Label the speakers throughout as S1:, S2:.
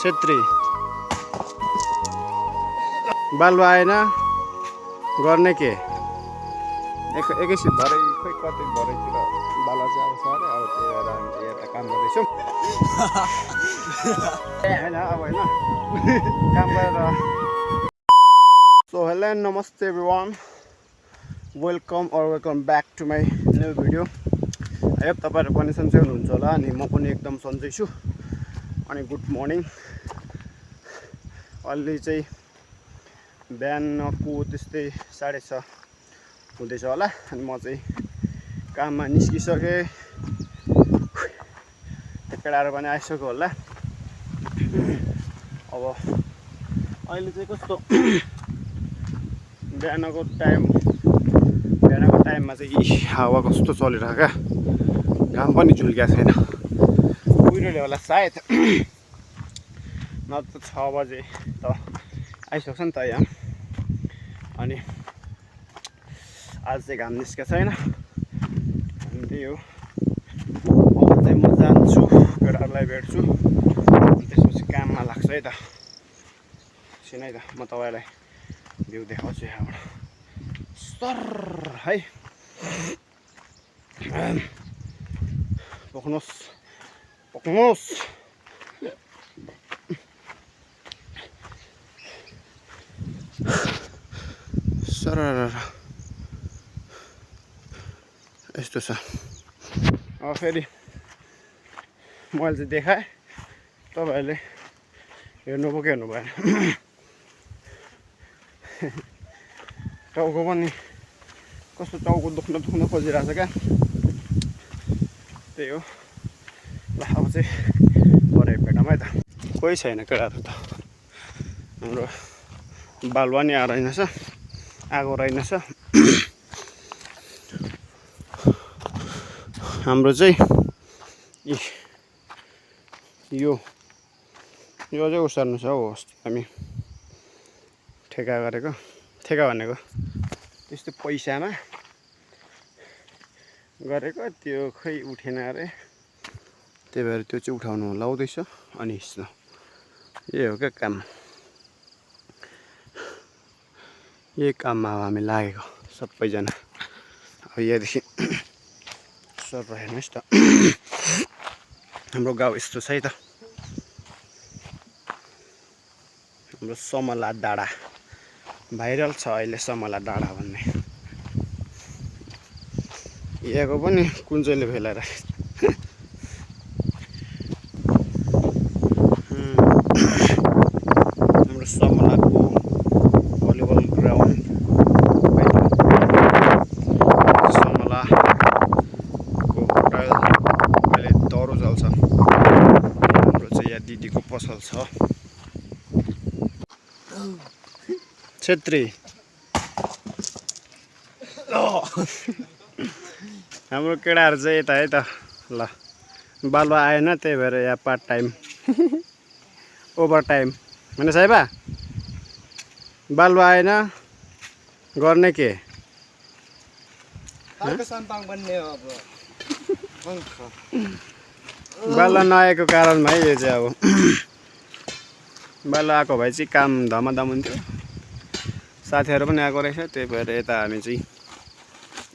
S1: छेत्री बालुवा आएन गर्ने के एकैछिन भरै खोइ कतै भरैतिर बालुवा चाहिँ आउँछ अरे अब त्यही भएर हामी चाहिँ यता काम गर्दैछौँ होइन अब होइन काम गरेर सो हेलो एन्ड नमस्ते everyone welcome back to my new video I hope तपाईँहरू पनि सन्चै हुनुहुन्छ होला अनि म पनि एकदम सन्चै छु अनि गुड मर्निङ अलि चाहिँ बिहानको त्यस्तै 6:30 हुँदैछ होला अनि म चाहिँ काममा निस्किसकेँ केटाहरू पनि आइसक्यो होला अब अहिले चाहिँ कस्तो बिहानको टाइममा चाहिँ हावा कस्तो चलिरहेको क्या घाम पनि झुल्किएको छैन कुहिरोले होला सायद नत्र 6 बजे त आइसक्छ नि त यहाँ अनि आज चाहिँ घाम निस्केको छैन अनि त्यही हो अब चाहिँ म जान्छु केटाहरूलाई भेट्छु अनि त्यसपछि काममा लाग्छ है त एकछिन है त म तपाईँलाई भ्यू देखाउँछु यहाँबाट सर है पोक्नुहोस् सर यस्तो छ अब फेरि मैले चाहिँ देखाएँ तपाईँहरूले हेर्नु पो के हेर्नु भएन टाउको पनि कस्तो टाउको दुख्न खोजिरहेको छ क्या त्यही हो ल अब चाहिँ भरे भेटौँ है त कोही छैन केटाहरू त हाम्रो बालुवा नि आएको रहेनछ हाम्रो चाहिँ यो चाहिँ उसार्नु छ हौ अस्ति हामी ठेका गरेको ठेका भनेको त्यस्तो पैसामा गरेको त्यो खै उठेन अरे त्यही भएर त्यो चाहिँ उठाउनु लाउँदैछ अनि यही हो क्या काम यही काममा अब हामी लागेको सबैजना अब यहाँदेखि सर हेर्नुहोस् त हाम्रो गाउँ यस्तो छ है त हाम्रो समला डाँडा भाइरल छ अहिले समला डाँडा भन्ने यहाँको पनि कुन चाहिँले भेला राखेको हाम्रो समलाको भलिबल ग्राउन्ड समलाको होटल अहिले दह्रो चल्छ हाम्रो चाहिँ यहाँ दिदीको पसल छ छेत्री हाम्रो केटाहरू चाहिँ यता है त ल बालुवा आएन त्यही भएर यहाँ पार्ट टाइम ओभर टाइम होइन साइबा बालुवा आएन गर्ने के बालुवा नआएको कारणमा है यो चाहिँ अब बालुवा आएको भए चाहिँ काम धमाधम हुन्थ्यो साथीहरू पनि आएको रहेछ त्यही भएर यता हामी चाहिँ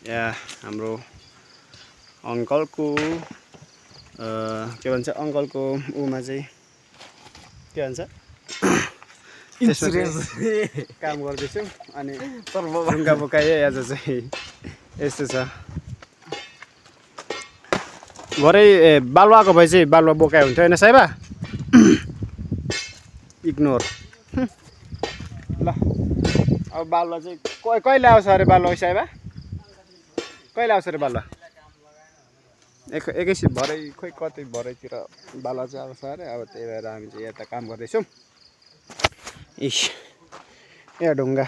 S1: यहाँ हाम्रो अङ्कलको के भन्छ अङ्कलको उमा चाहिँ के भन्छ काम गर्दैछौँ अनि ढुङ्गा बोकाए आज चाहिँ यस्तो छ भरे बालुवाको भए चाहिँ बालुवा बोकाए हुन्थ्यो होइन साइबा इग्नोर ल अब बालुवा चाहिँ कहिले आउँछ अरे बालुवा साइबा कहिले आउँछ अरे बालुवा एकैछिन भरै खोइ कतै भरैतिर बालुवा चाहिँ आउँछ अरे अब त्यही भएर हामी चाहिँ यता काम गर्दैछौँ इस यहाँ ढुङ्गा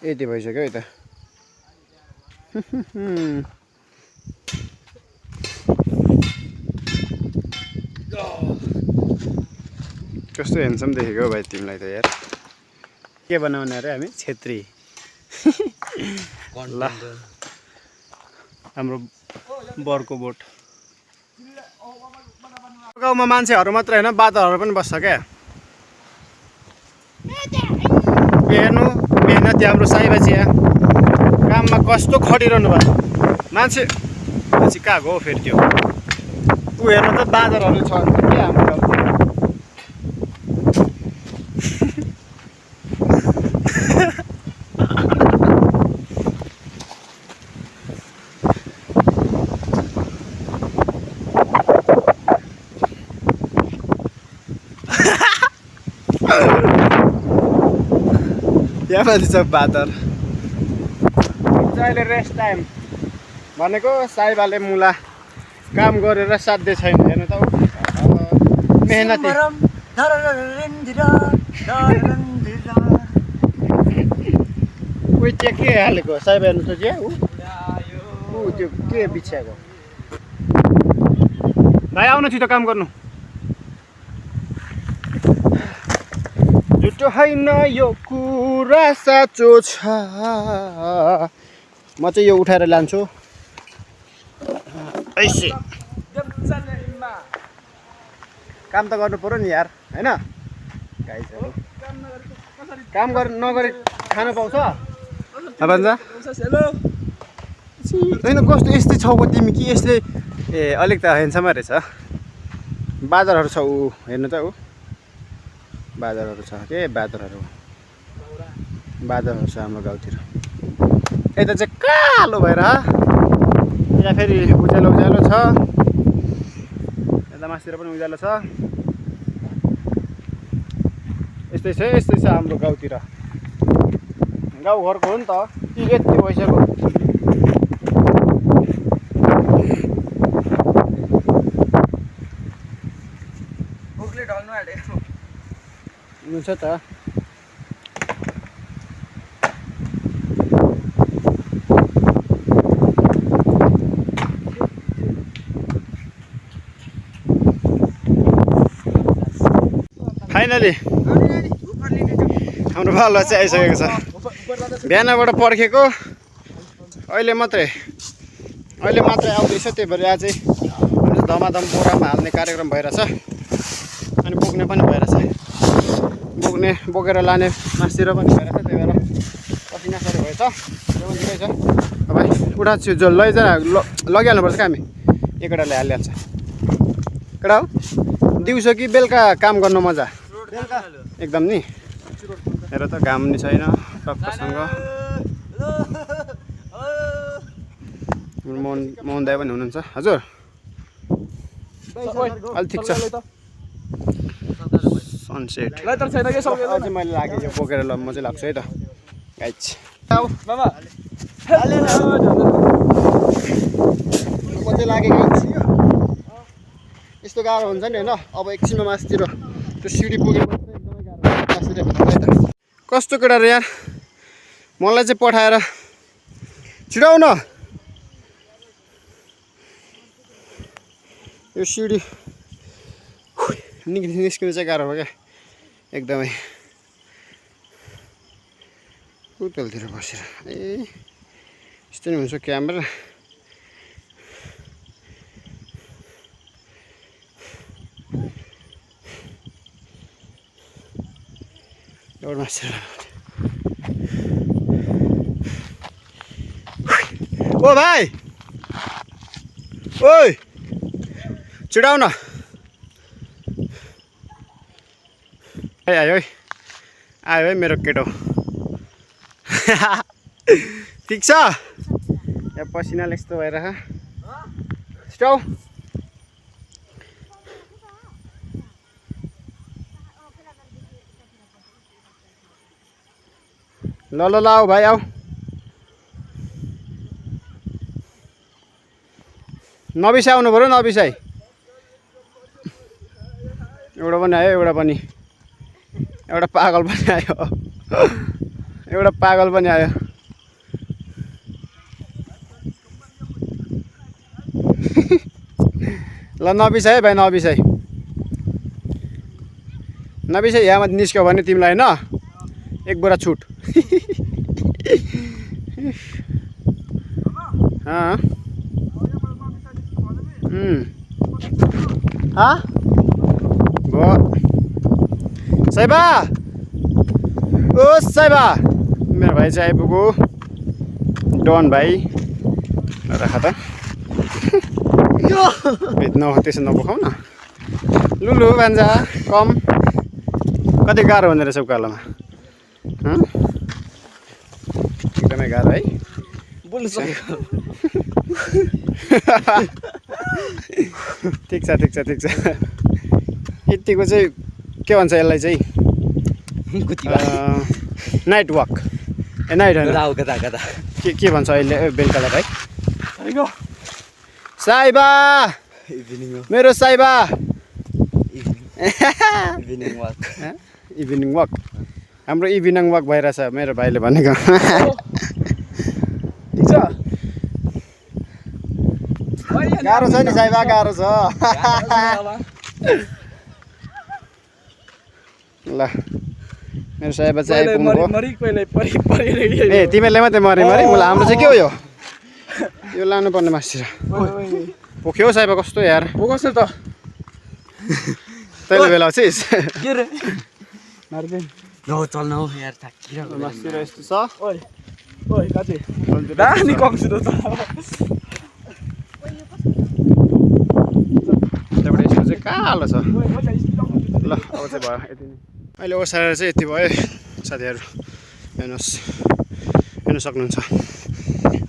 S1: यति भइसक्यो है त कस्तो हेन्सम देखेको भाइ तिमीलाई त यार के बनाउने अरे हामी छेत्री ल हाम्रो बरको बोट गाउँमा मान्छेहरू मात्रै होइन बादरहरू पनि बस्छ क्या हेर्नु मेहनती हाम्रो साईबाजी काममा कस्तो खटिरहनु भयो मान्छे कहाँ गयो फेरि त्यो ऊ हेर्नु त बादरहरू छ के हाम्रो गाउँतिर यहाँ माथि छ बादर अहिले रेस्ट टाइम भनेको साइबाले मुला काम गरेर साध्य छैन हेर्नु त मेहनती उयो चाहिँ के हालेको साइबा हेर्नु त चाहिँ ऊ त्यो के बिछ्याएको भाइ आउनु छिटो काम गर्नु झुटो होइन यो कुरा साँचो छ म चाहिँ यो उठाएर लान्छु ऐसे काम त गर्नु पर्यो नि यार होइन गाइजहरू काम नगरी खान पाउँछ होइन कस्तो यस्तै छौको तिमी कि यसले ए अलिक त हेन्सम रहेछ बादरहरू छ ऊ हेर्नु त ऊ बादरहरू छ के बादरहरू छ हाम्रो गाउँतिर यता चाहिँ कालो भएर यता फेरि उज्यालो उज्यालो छ यता मासतिर पनि उज्यालो छ यस्तै छ हाम्रो गाउँतिर गाउँघरको हो नि त के यति भइसक्यो हुन्छ त फाइनली हाम्रो बालुवा चाहिँ आइसकेको छ बिहानबाट पर्खेको अहिले मात्रै आउँदैछ त्यही भएर आज चाहिँ धमाधम बोरामा हाल्ने कार्यक्रम भइरहेछ अनि बोक्ने पनि भइरहेछ बोकेर लाने मासतिर पनि भइरहेछ त्यही भएर पसिना सरी भएछ त्यो पनि ठिकै छ अब उठा जो लैजा लगिहाल्नुपर्छ क्या हामी एकवटाले हालिहाल्छ केटा हो दिउँसो कि बेलुका काम गर्न मजा एकदम नि हेर त घाम नि छैन टक्कसँग मोहन दाइ पनि हुनुहुन्छ हजुर अलि ठिक छ सनसेट अझै मैले लागेँ यो बोकेर ल म चाहिँ लाग्छु है त गाइज म चाहिँ लागेँ गाइज यस्तो गाह्रो हुन्छ नि होइन अब एकछिनमा मासतिर त्यो सिडी पुगेपछि एकदमै गाह्रो है त कस्तो केटा रे यार मलाई चाहिँ पठाएर छिटो आउन यो सिडी निस्किनु चाहिँ गाह्रो भयो क्या एकदमै होटलतिर बसेर ए यस्तो नि हुन्छ क्यामेरा एउटा मास्टर ओ भाइ ओइ छिटाउ न आयो है मेरो केटो ठिक छ यहाँ पसिनाले यस्तो भएर छिटाउ ल आऊ भाइ आऊ नबिसाइ आउनु पऱ्यो नबिसाइ एउटा पनि आयो एउटा पागल पनि आयो ल नबिसाइ है भाइ नबिसाइ यहाँ निस्क्यो भने तिमीलाई होइन एक बोरा छुट हाँ साइबा ओ साइबा मेरो भाइ चाहिँ आइपुग्यो डन भाइ राख त त्यसो नबोकाउ न लुलु भान्जा कम कति गाह्रो हुँदो रहेछ उकालोमा एकदमै गाह्रो है
S2: बोल्नु सक्यो
S1: ठिक छ यतिको चाहिँ के भन्छ यसलाई चाहिँ नाइट वक नाइट होइन के भन्छ अहिले बेलुकालाई भाइ साइबा मेरो साइबा इभिनिङ वक हाम्रो इभिनिङ वक भइरहेछ मेरो भाइले भनेको ठिक छ गाह्रो छ नि साइबा गाह्रो छ ल मेरो साइबा चाहिँ आइपुग्नुभयो ए तिमीहरूले मात्रै मरे मलाई हाम्रो चाहिँ के हो यो लानु पर्ने मासिर पोख्यो साइबा कस्तो यार
S2: कस्तो त
S1: तैँले बेला छिस्
S2: के रे मार्दैन न चल्न हौ यार थाकिरहेको
S1: मासिर यस्तो छ
S2: ओइ काजे दानी कक्सु त
S1: त्यहाँबाट यसको चाहिँ कालो छ ल अब चाहिँ भयो यति नै अहिले ओसारेर चाहिँ यति भयो साथीहरू हेर्नुहोस् हेर्नु सक्नुहुन्छ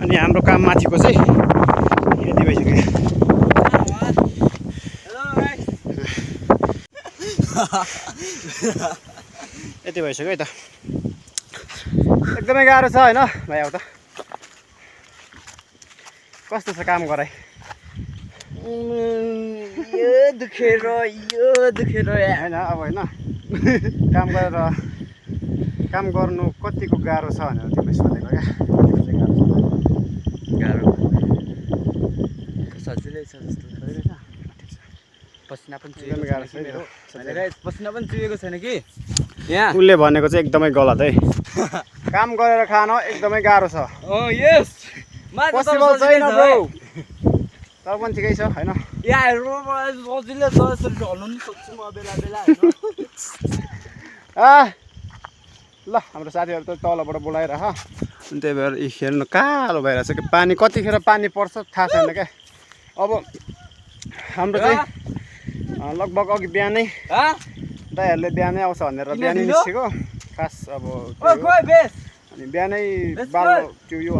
S1: अनि हाम्रो काम माथिको चाहिँ यति भइसक्यो यति भइसक्यो है त एकदमै गाह्रो छ होइन भाइ अब त कस्तो छ काम गराइ
S2: यो दुखेर
S1: होइन अब होइन काम गर्नु कतिको गाह्रो छ भनेर तिमीले सोधेको क्या
S2: गाह्रो सजिलै छ जस्तो पसिना पनि
S1: एकदमै गाह्रो छ
S2: पसिना पनि चुहेको छैन कि यहाँ
S1: उसले भनेको चाहिँ एकदमै गलत है काम गरेर खान एकदमै गाह्रो छ
S2: यस
S1: पोसिबल छैन ब्रो तर पनि ठिकै छ होइन
S2: सजिलै छ यसरी ढल्नु पनि सक्छु म बेला
S1: ल हाम्रो साथीहरू त तलबाट बोलाइरह अनि त्यही भएर हेर्नु कालो भइरहेछ कि पानी कतिखेर पानी पर्छ थाहा छैन क्या अब हाम्रो चाहिँ लगभग अघि बिहानै दाइहरूले बिहानै आउँछ भनेर बिहानै निस्केको खास अब अनि बिहानै बालो त्यो यो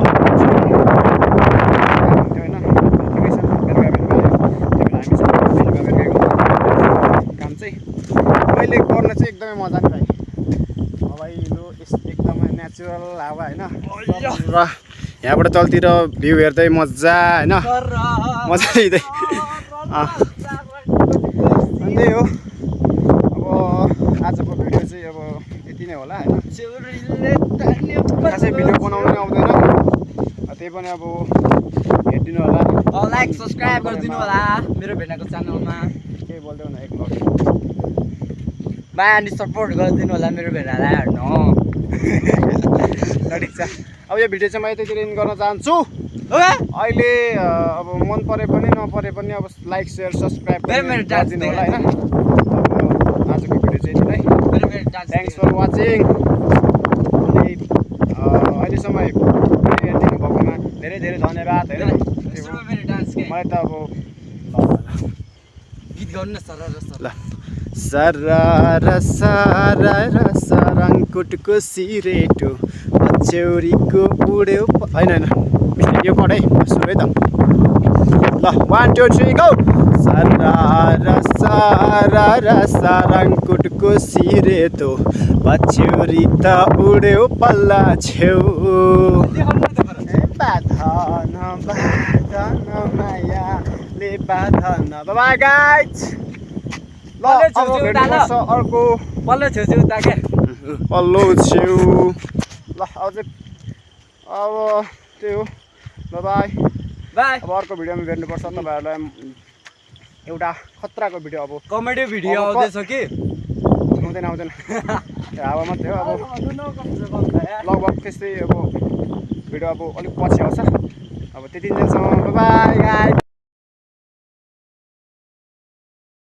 S1: काम चाहिँ अहिले गर्न चाहिँ एकदमै मजा नि भाइ हवाइलो एकदमै नेचुरल हावा होइन र यहाँबाट तलतिर भ्यू हेर्दै मजा होइन मजा लिँदै त्यही हो अब आजको भिडियो चाहिँ अब यति नै होला होइन खासै भिडियो बनाउनु नै आउँदैन त्यही पनि अब हेरिदिनु होला
S2: लाइक सब्सक्राइब गरिदिनु होला मेरो भेनाको च्यानलमा
S1: केही बोल्दै हुन एक लग
S2: माया अनि सपोर्ट गरिदिनु होला मेरो भेनालाई हेर्नु
S1: ठिक छ अब यो भिडियो चाहिँ म यतितिर इन गर्न चाहन्छु अहिले अब मन परे पनि नपरे पनि अब लाइक सेयर सब्सक्राइब गरिदिनु होला होइन आजको भिडियो चाहिँ यति नै थ्याङ्क्स फर वाचिङ अनि अहिलेसम्म हेरिदिनु भएकोमा धेरै धेरै धन्यवाद होइन मलाई त अब
S2: गीत गर्नु न सर
S1: ल सरारा सरारा सराङकोटको सिरेटो पछ्यौरीको बुढ्यो होइन यो पढ है सुरु है त ल 1 2 3 गो सरारा सरारा सराङकोटको सिरेटो पछ्यौरी त उड्यो पल्ला छेउ बाधन बाधन मायाले बाधन बाइ गाइज अर्को
S2: पल्लो छेउ उता क्या
S1: पल्लो छेउ ल अब चाहिँ अब त्यही हो बाई
S2: बाई
S1: अब अर्को भिडियोमा भेट्नुपर्छ तपाईँहरूलाई एउटा खतराको भिडियो अब
S2: कमेडी भिडियो आउँदैछ कि
S1: आउँदैन हावा मात्रै हो अब लगभग त्यस्तै अब भिडियो अब अलिक पछि आउँछ अब त्यति दिनसम्म बाई गाइज